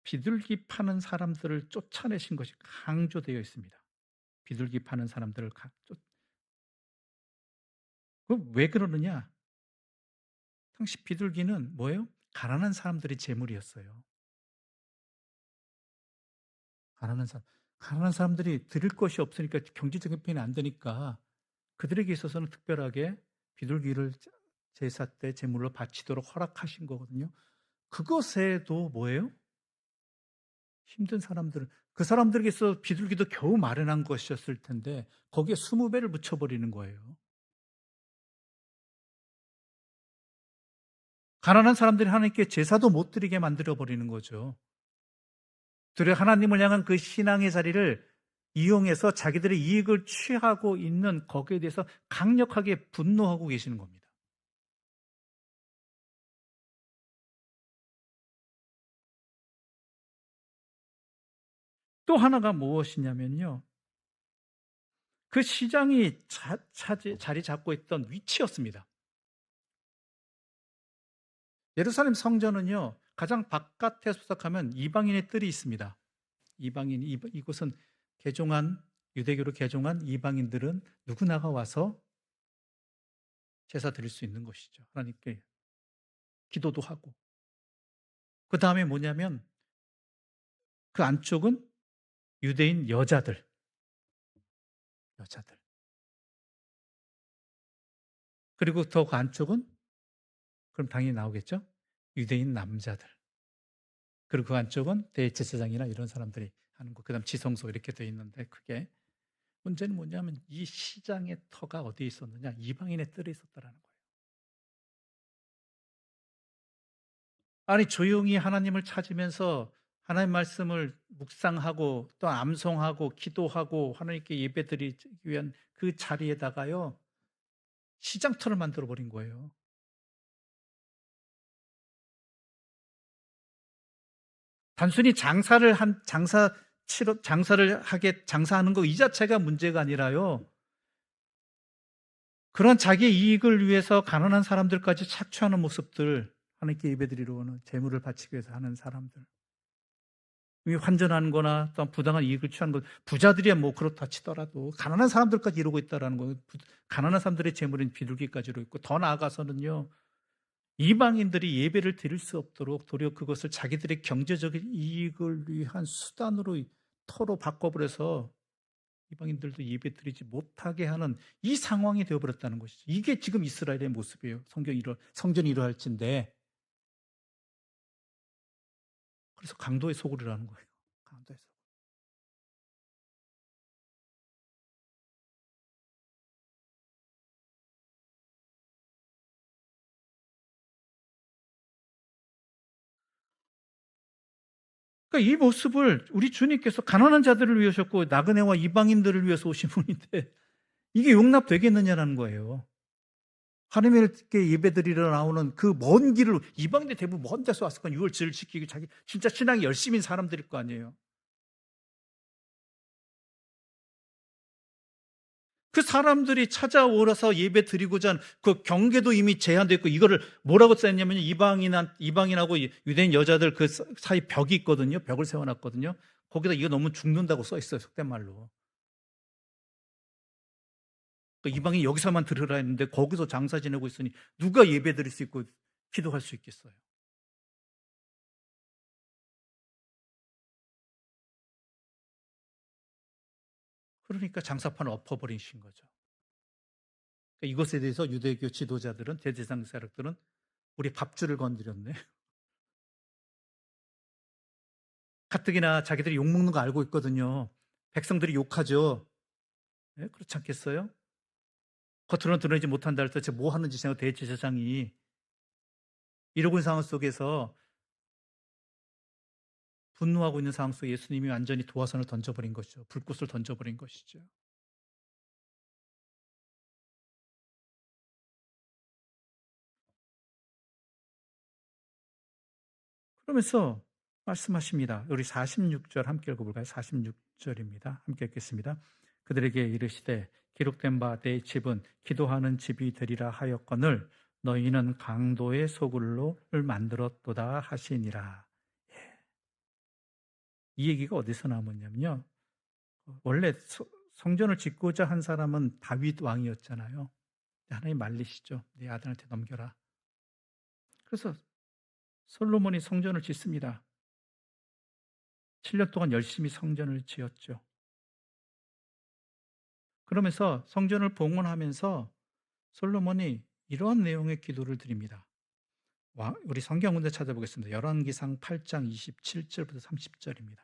Speaker 1: 비둘기 파는 사람들을 쫓아내신 것이 강조되어 있습니다. 비둘기 파는 사람들을 왜 그러느냐? 당시 비둘기는 뭐예요? 가난한 사람들이 재물이었어요. 가난한 사람. 가난한 사람들이 드릴 것이 없으니까 경제적인 편이 안 되니까 그들에게 있어서는 특별하게 비둘기를 제사 때 제물로 바치도록 허락하신 거거든요. 그것에도 뭐예요? 힘든 사람들은 그 사람들에게서 비둘기도 겨우 마련한 것이었을 텐데 거기에 20배를 붙여버리는 거예요. 가난한 사람들이 하나님께 제사도 못 드리게 만들어 버리는 거죠. 도리어 하나님을 향한 그 신앙의 자리를 이용해서 자기들의 이익을 취하고 있는 거기에 대해서 강력하게 분노하고 계시는 겁니다. 또 하나가 무엇이냐면요. 그 시장이 자리 잡고 있던 위치였습니다. 예루살렘 성전은요, 가장 바깥에 소속하면 이방인의 뜰이 있습니다. 이곳은 유대교로 개종한 이방인들은 누구나가 와서 제사 드릴 수 있는 것이죠. 하나님께 기도도 하고. 그 다음에 뭐냐면 그 안쪽은 유대인 여자들. 그리고 더 그 안쪽은 그럼 당연히 나오겠죠? 유대인 남자들. 그리고 그 안쪽은 대제사장이나 이런 사람들이 하는 거. 그다음 지성소 이렇게 돼 있는데 그게 문제는 뭐냐면 이 시장의 터가 어디에 있었느냐? 이방인의 뜰에 있었다라는 거예요. 아니 조용히 하나님을 찾으면서 하나님 말씀을 묵상하고 또 암송하고 기도하고 하나님께 예배드리기 위한 그 자리에다가요. 시장터를 만들어 버린 거예요. 단순히 장사하는 거 이 자체가 문제가 아니라요. 그런 자기의 이익을 위해서 가난한 사람들까지 착취하는 모습들, 하나님께 예배드리러 재물을 바치기 위해서 하는 사람들. 이 환전하는 거나 또 부당한 이익을 취하는 것, 부자들이야 뭐 그렇다 치더라도 가난한 사람들까지 이러고 있다라는 거예요. 가난한 사람들의 재물은 비둘기까지 이러고 있고 더 나아가서는요. 이방인들이 예배를 드릴 수 없도록 도리어 그것을 자기들의 경제적인 이익을 위한 수단으로 터로 바꿔버려서 이방인들도 예배 드리지 못하게 하는 이 상황이 되어버렸다는 것이죠. 이게 지금 이스라엘의 모습이에요. 성전이 이러할진데 그래서 강도의 소굴이라는 거예요. 강도의 소굴. 그러니까 이 모습을 우리 주님께서 가난한 자들을 위하셨고 나그네와 이방인들을 위해서 오신 분인데 이게 용납되겠느냐라는 거예요. 하나님께 예배드리러 나오는 그 먼 길을 이방인들 대부분 먼 데서 왔을 거예요. 유월절을 지키기 자기 진짜 신앙이 열심인 사람들일 거 아니에요. 그 사람들이 찾아오라서 예배 드리고자 하는 그 경계도 이미 제한되어 있고 이거를 뭐라고 써있냐면 이방인하고 유대인 여자들 그 사이 벽이 있거든요. 벽을 세워놨거든요. 거기다 이거 너무 죽는다고 써있어요. 속된 말로. 그 이방인이 여기서만 들으라 했는데 거기서 장사 지내고 있으니 누가 예배 드릴 수 있고 기도할 수 있겠어요. 그러니까 장사판을 엎어버리신 거죠. 그러니까 이것에 대해서 유대교 지도자들은 대제사장 세력들은 우리 밥줄을 건드렸네. 가뜩이나 자기들이 욕먹는 거 알고 있거든요. 백성들이 욕하죠. 네? 그렇지 않겠어요? 겉으로는 드러내지 못한다 할 때 대체 뭐 하는지 생각 대제사장이 이러고 있는 상황 속에서 분노하고 있는 상황 속에 예수님이 완전히 도화선을 던져버린 것이죠. 불꽃을 던져버린 것이죠. 그러면서 말씀하십니다. 우리 46절 함께 읽어볼까요? 46절입니다. 함께 읽겠습니다. 그들에게 이르시되 기록된 바 내 집은 기도하는 집이 되리라 하였거늘 너희는 강도의 소굴로를 만들었도다 하시니라. 이 얘기가 어디서 나오냐면요. 원래 성전을 짓고자 한 사람은 다윗 왕이었잖아요. 하나님 말리시죠. 내 아들한테 넘겨라. 그래서 솔로몬이 성전을 짓습니다. 7년 동안 열심히 성전을 지었죠. 그러면서 성전을 봉헌하면서 솔로몬이 이러한 내용의 기도를 드립니다. 우리 성경 문제 찾아보겠습니다. 열왕기상 8장 27절부터 30절입니다.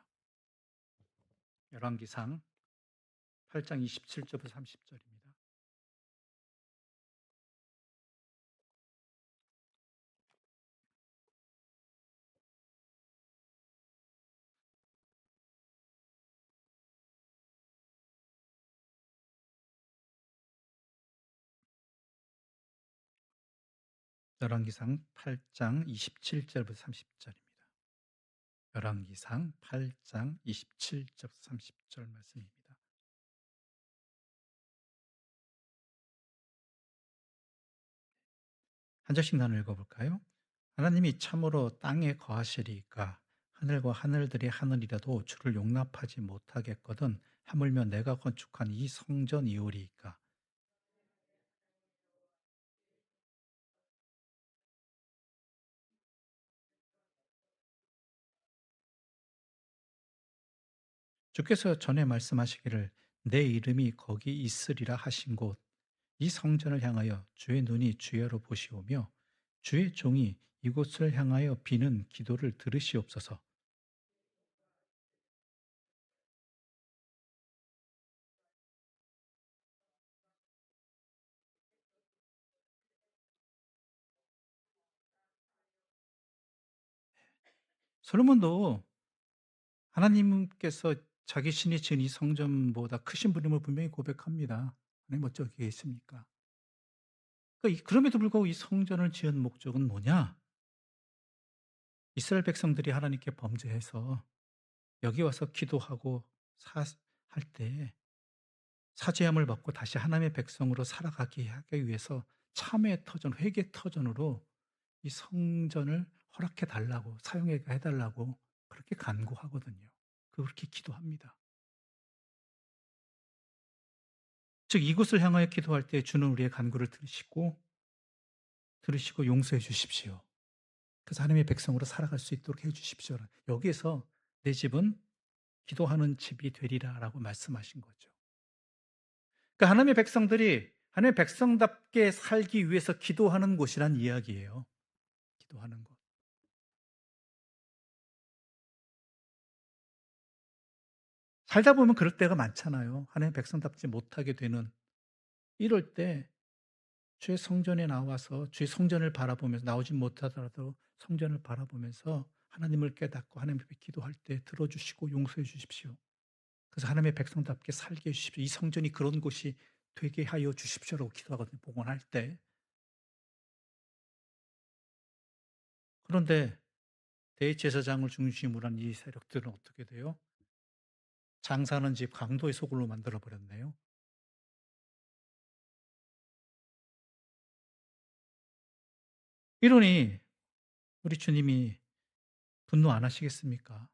Speaker 1: 열왕기상 8장 27절부터 30절입니다. 열왕기상 8장 27 절부터 30 절입니다. 열왕기상 8장 27 절부터 30절 말씀입니다. 한 절씩 나눠 읽어 볼까요? 하나님이 참으로 땅에 거하시리이까 하늘과 하늘들이 하늘이라도 주를 용납하지 못하겠거든 하물며 내가 건축한 이 성전이오리이까. 주께서 전에 말씀하시기를 내 이름이 거기 있으리라 하신 곳 이 성전을 향하여 주의 눈이 주야로 보시오며 주의 종이 이곳을 향하여 비는 기도를 들으시옵소서. 솔로몬도 하나님께서 자기 신이 지은 이 성전보다 크신 분임을 분명히 고백합니다. 하나님 어쩌 계십니까? 그럼에도 불구하고 이 성전을 지은 목적은 뭐냐? 이스라엘 백성들이 하나님께 범죄해서 여기 와서 기도하고 할 때 사죄함을 받고 다시 하나님의 백성으로 살아가게 하기 위해서 참회 터전, 회개 터전으로 이 성전을 허락해 달라고, 사용해 달라고 그렇게 간구하거든요. 그렇게 기도합니다. 즉 이곳을 향하여 기도할 때 주는 우리의 간구를 들으시고 용서해 주십시오. 그래서 하나님의 백성으로 살아갈 수 있도록 해 주십시오. 여기에서 내 집은 기도하는 집이 되리라라고 말씀하신 거죠. 그러니까 하나님의 백성들이 하나님의 백성답게 살기 위해서 기도하는 곳이란 이야기예요. 기도하는 곳. 살다 보면 그럴 때가 많잖아요. 하나님의 백성답지 못하게 되는 이럴 때 주의 성전에 나와서 주의 성전을 바라보면서 나오진 못하더라도 성전을 바라보면서 하나님을 깨닫고 하나님 앞에 기도할 때 들어주시고 용서해 주십시오. 그래서 하나님의 백성답게 살게 해 주십시오. 이 성전이 그런 곳이 되게 하여 주십시오라고 기도하거든요. 봉헌할 때. 그런데 대제사장을 중심으로 한 이 세력들은 어떻게 돼요? 장사하는 집 강도의 소굴로 만들어 버렸네요. 이러니 우리 주님이 분노 안 하시겠습니까?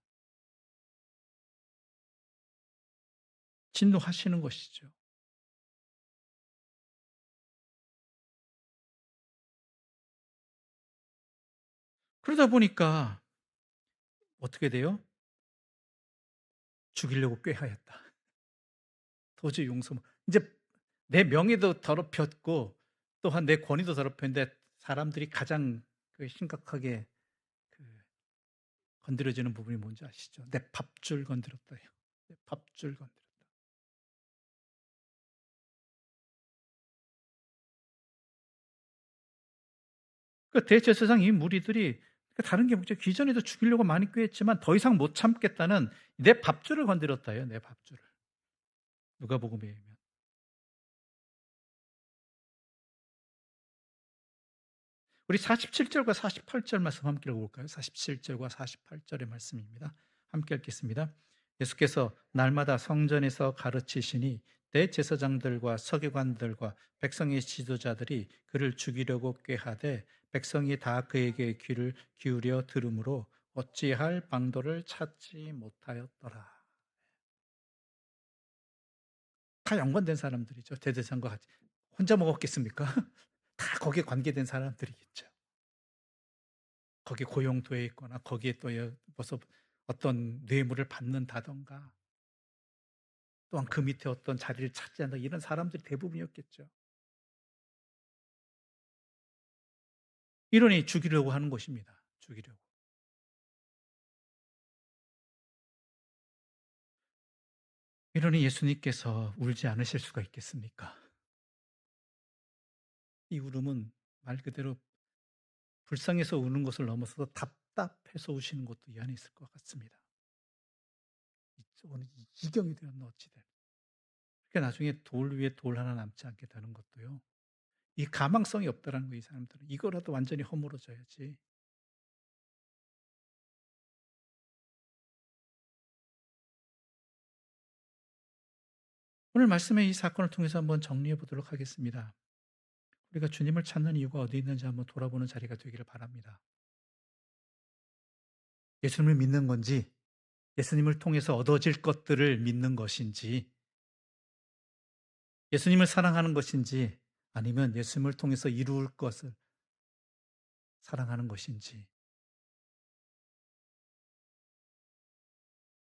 Speaker 1: 진노하시는 것이죠. 그러다 보니까 어떻게 돼요? 죽이려고 꾀하였다. 도저히 용서 이제 내 명예도 더럽혔고 또한 내 권위도 더럽혔는데 사람들이 가장 심각하게 그 건드려지는 부분이 뭔지 아시죠? 내 밥줄 건드렸다요. 내 밥줄 건드렸다. 대제사장 이 무리들이 다른 게 뭐죠? 기존에도 죽이려고 많이 꾀했지만 더 이상 못 참겠다는 내 밥줄을 건드렸다요. 내 밥줄을. 누가복음에 의하면. 우리 47 절과 48절 말씀 함께 읽어볼까요? 47 절과 48 절의 말씀입니다. 함께 읽겠습니다. 예수께서 날마다 성전에서 가르치시니 대제사장들과 서기관들과 백성의 지도자들이 그를 죽이려고 꾀하되 백성이 다 그에게 귀를 기울여 들으므로 어찌할 방도를 찾지 못하였더라. 다 연관된 사람들이죠. 대제사장과 같이. 혼자 먹었겠습니까? 다 거기에 관계된 사람들이겠죠. 거기에 고용돼 있거나 거기에 또 벌써 어떤 뇌물을 받는다든가 또한 그 밑에 어떤 자리를 차지한다 이런 사람들이 대부분이었겠죠. 이러니 죽이려고 하는 것입니다. 죽이려고. 이러니 예수님께서 울지 않으실 수가 있겠습니까? 이 울음은 말 그대로 불쌍해서 우는 것을 넘어서서 답답해서 우시는 것도 이 안에 있을 것 같습니다. 오늘 이 지경이 되었나 어찌 된. 그러니까 나중에 돌 위에 돌 하나 남지 않게 되는 것도요. 이 가망성이 없더라는 거예요, 이 사람들은. 이거라도 완전히 허물어져야지. 오늘 말씀의 이 사건을 통해서 한번 정리해 보도록 하겠습니다. 우리가 주님을 찾는 이유가 어디 있는지 한번 돌아보는 자리가 되기를 바랍니다. 예수님을 믿는 건지, 예수님을 통해서 얻어질 것들을 믿는 것인지, 예수님을 사랑하는 것인지, 아니면 예수님을 통해서 이루을 것을 사랑하는 것인지,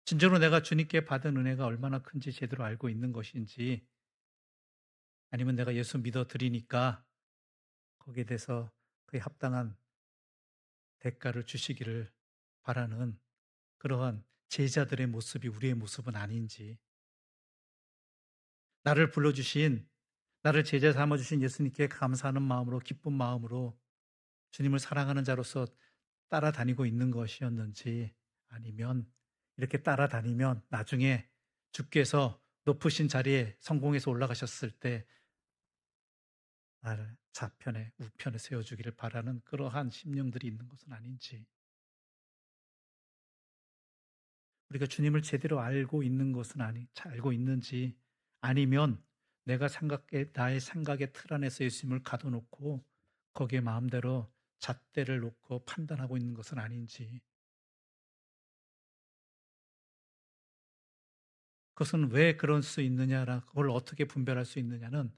Speaker 1: 진정으로 내가 주님께 받은 은혜가 얼마나 큰지 제대로 알고 있는 것인지, 아니면 내가 예수 믿어 드리니까 거기에 대해서 그에 합당한 대가를 주시기를 바라는 그러한 제자들의 모습이 우리의 모습은 아닌지, 나를 불러주신, 나를 제자 삼아주신 예수님께 감사하는 마음으로, 기쁜 마음으로 주님을 사랑하는 자로서 따라다니고 있는 것이었는지, 아니면 이렇게 따라다니면 나중에 주께서 높으신 자리에 성공해서 올라가셨을 때 나를 좌편에 우편에 세워주기를 바라는 그러한 심령들이 있는 것은 아닌지, 우리가 주님을 제대로 알고 있는 것은 잘 알고 있는지, 아니면 내가 생각에 나의 생각의 틀 안에서 예수님을 가둬놓고 거기에 마음대로 잣대를 놓고 판단하고 있는 것은 아닌지, 그것은 왜 그럴 수 있느냐라, 그걸 어떻게 분별할 수 있느냐는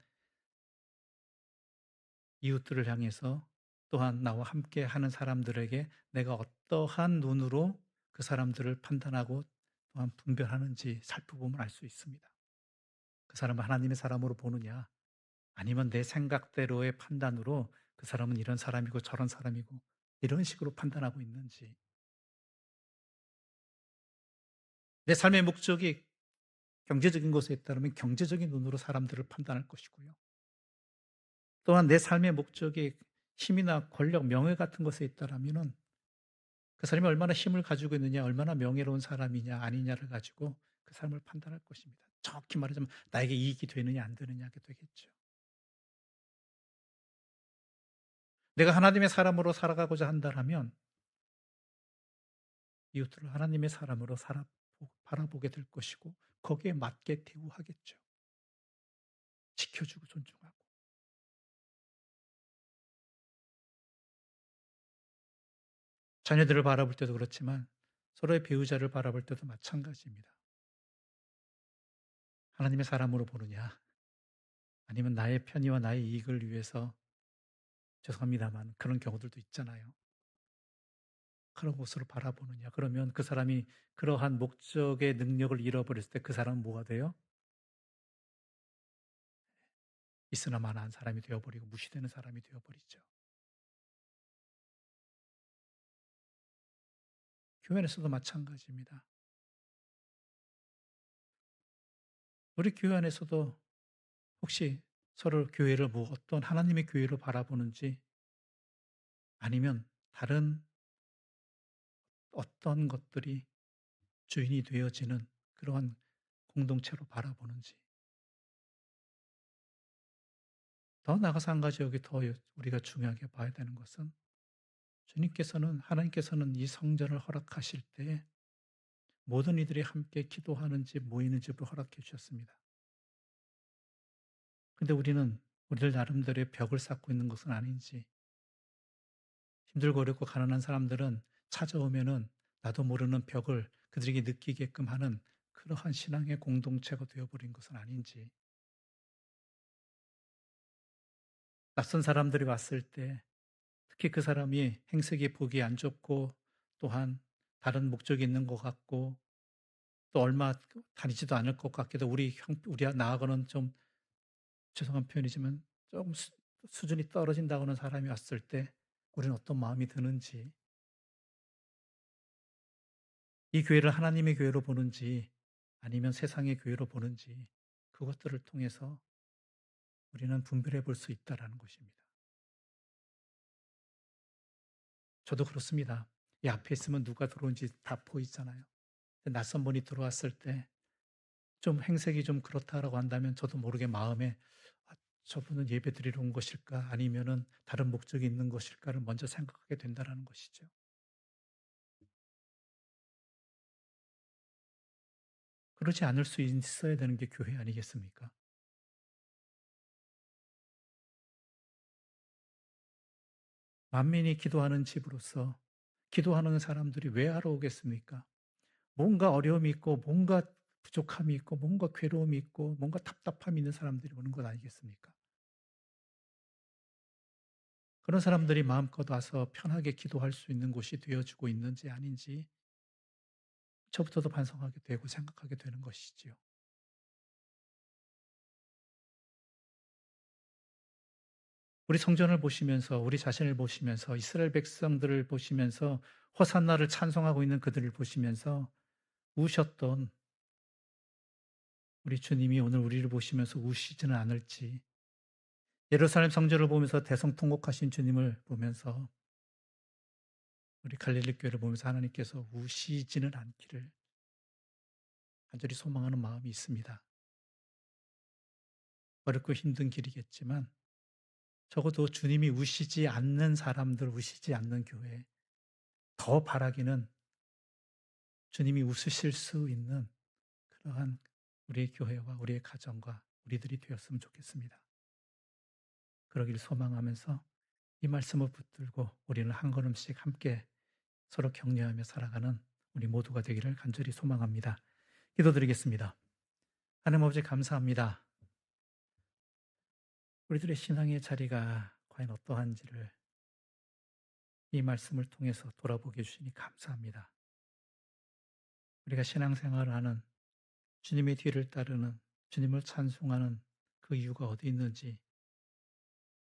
Speaker 1: 이웃들을 향해서, 또한 나와 함께 하는 사람들에게 내가 어떠한 눈으로 그 사람들을 판단하고 또한 분별하는지 살펴보면 알 수 있습니다. 그 사람을 하나님의 사람으로 보느냐, 아니면 내 생각대로의 판단으로 그 사람은 이런 사람이고 저런 사람이고 이런 식으로 판단하고 있는지, 내 삶의 목적이 경제적인 것에 있다면 경제적인 눈으로 사람들을 판단할 것이고요. 또한 내 삶의 목적이 힘이나 권력, 명예 같은 것에 있다면은 그 사람이 얼마나 힘을 가지고 있느냐, 얼마나 명예로운 사람이냐 아니냐를 가지고 그 사람을 판단할 것입니다. 정확히 말하자면 나에게 이익이 되느냐 안 되느냐가 되겠죠. 내가 하나님의 사람으로 살아가고자 한다면 이웃들을 하나님의 사람으로 바라보게 될 것이고 거기에 맞게 대우하겠죠. 지켜주고 존중하고. 자녀들을 바라볼 때도 그렇지만 서로의 배우자를 바라볼 때도 마찬가지입니다. 하나님의 사람으로 보느냐, 아니면 나의 편의와 나의 이익을 위해서, 죄송합니다만 그런 경우들도 있잖아요. 그런 곳으로 바라보느냐. 그러면 그 사람이 그러한 목적의 능력을 잃어버렸을 때 그 사람은 뭐가 돼요? 있으나 마나한 사람이 되어버리고 무시되는 사람이 되어버리죠. 교회 안에서도 마찬가지입니다. 우리 교회 안에서도 혹시 서로 교회를 뭐 어떤 하나님의 교회로 바라보는지, 아니면 다른 어떤 것들이 주인이 되어지는 그러한 공동체로 바라보는지, 더 나아가서 한 가지 여기 더 우리가 중요하게 봐야 되는 것은, 하나님께서는 이 성전을 허락하실 때 모든 이들이 함께 기도하는지 모이는 집을 허락해 주셨습니다. 근데 우리들 나름대로의 벽을 쌓고 있는 것은 아닌지, 힘들고 어렵고 가난한 사람들은 찾아오면은 나도 모르는 벽을 그들에게 느끼게끔 하는 그러한 신앙의 공동체가 되어버린 것은 아닌지, 낯선 사람들이 왔을 때 특히 그 사람이 행색이 보기 안 좋고 또한 다른 목적이 있는 것 같고 또 얼마 다니지도 않을 것 같기도, 우리 나하고는 좀 죄송한 표현이지만 조금 수준이 떨어진다고 는 사람이 왔을 때 우리는 어떤 마음이 드는지, 이 교회를 하나님의 교회로 보는지 아니면 세상의 교회로 보는지, 그것들을 통해서 우리는 분별해 볼 수 있다라는 것입니다. 저도 그렇습니다. 이 앞에 있으면 누가 들어온지 다 보이잖아요. 낯선 분이 들어왔을 때 좀 행색이 좀 그렇다라고 한다면 저도 모르게 마음에 '아 저분은 예배 드리러 온 것일까? 아니면은 다른 목적이 있는 것일까를 먼저 생각하게 된다라는 것이죠. 그러지 않을 수 있어야 되는 게 교회 아니겠습니까? 만민이 기도하는 집으로서 기도하는 사람들이 왜 하러 오겠습니까? 뭔가 어려움이 있고 뭔가 부족함이 있고 뭔가 괴로움이 있고 뭔가 답답함이 있는 사람들이 오는 것 아니겠습니까? 그런 사람들이 마음껏 와서 편하게 기도할 수 있는 곳이 되어주고 있는지 아닌지 저부터도 반성하게 되고 생각하게 되는 것이지요. 우리 성전을 보시면서 우리 자신을 보시면서 이스라엘 백성들을 보시면서 호산나를 찬송하고 있는 그들을 보시면서 우셨던 우리 주님이 오늘 우리를 보시면서 우시지는 않을지, 예루살렘 성전을 보면서 대성통곡하신 주님을 보면서 우리 갈릴리 교회를 보면서 하나님께서 우시지는 않기를 간절히 소망하는 마음이 있습니다. 어렵고 힘든 길이겠지만 적어도 주님이 우시지 않는 사람들, 우시지 않는 교회, 더 바라기는 주님이 웃으실 수 있는 그러한 우리의 교회와 우리의 가정과 우리들이 되었으면 좋겠습니다. 그러기를 소망하면서 이 말씀을 붙들고 우리는 한 걸음씩 함께 서로 격려하며 살아가는 우리 모두가 되기를 간절히 소망합니다. 기도드리겠습니다. 하나님 아버지 감사합니다. 우리들의 신앙의 자리가 과연 어떠한지를 이 말씀을 통해서 돌아보게 해주시니 감사합니다. 우리가 신앙생활을 하는, 주님의 뒤를 따르는, 주님을 찬송하는 그 이유가 어디 있는지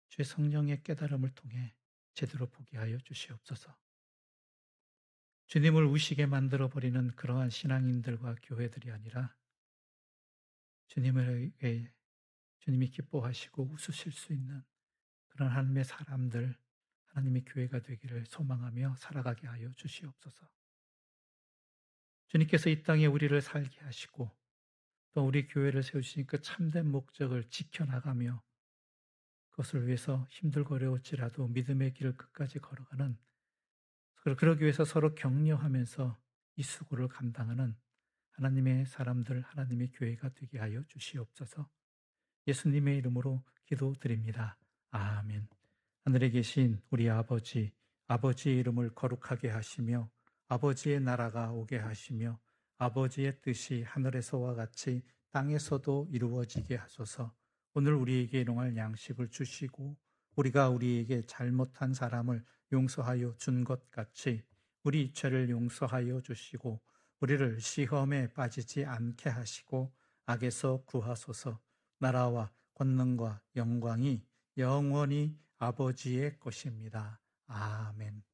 Speaker 1: 주의 성령의 깨달음을 통해 제대로 보게 하여 주시옵소서. 주님을 우시게 만들어버리는 그러한 신앙인들과 교회들이 아니라 주님을 위해, 주님이 기뻐하시고 웃으실 수 있는 그런 하나님의 사람들, 하나님의 교회가 되기를 소망하며 살아가게 하여 주시옵소서. 주님께서 이 땅에 우리를 살게 하시고 또 우리 교회를 세우시니 그 참된 목적을 지켜나가며 그것을 위해서 힘들고 어려울지라도 믿음의 길을 끝까지 걸어가는, 그러기 위해서 서로 격려하면서 이 수고를 감당하는 하나님의 사람들, 하나님의 교회가 되게 하여 주시옵소서. 예수님의 이름으로 기도드립니다. 아멘. 하늘에 계신 우리 아버지, 아버지의 이름을 거룩하게 하시며 아버지의 나라가 오게 하시며 아버지의 뜻이 하늘에서와 같이 땅에서도 이루어지게 하소서. 오늘 우리에게 일용할 양식을 주시고 우리가 우리에게 잘못한 사람을 용서하여 준 것 같이 우리 죄를 용서하여 주시고 우리를 시험에 빠지지 않게 하시고 악에서 구하소서. 나라와 권능과 영광이 영원히 아버지의 것입니다. 아멘.